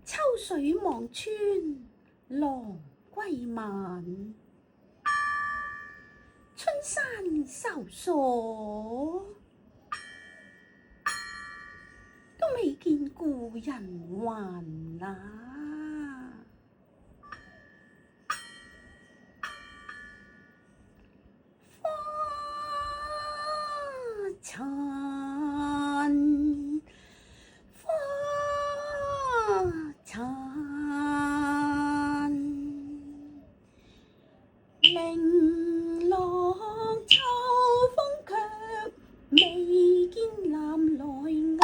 秋水望穿郎歸晚，春山秋鎖，都未見故人還啊！花殘，花殘，零落秋風卻未見南來雁，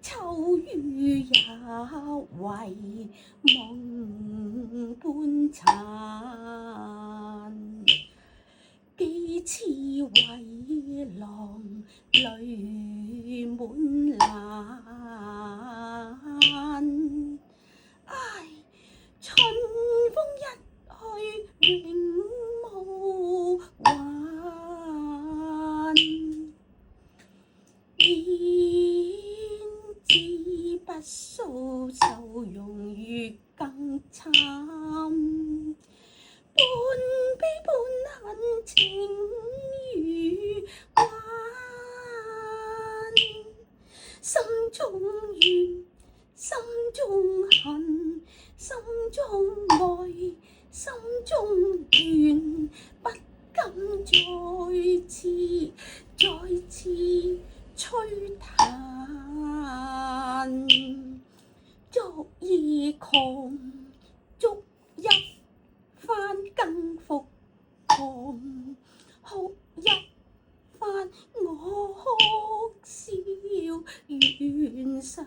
秋雨也為夢般殘，幾次為郎淚滿欄，唉，春風一去永無還，焉知不訴愁容月更慘，半悲半恨情如幻，心中怨，心中恨，心中愛，心中怨，不敢再次吹嘆。昨夜狂，逐一番更復狂，哭一番我哭笑，原上。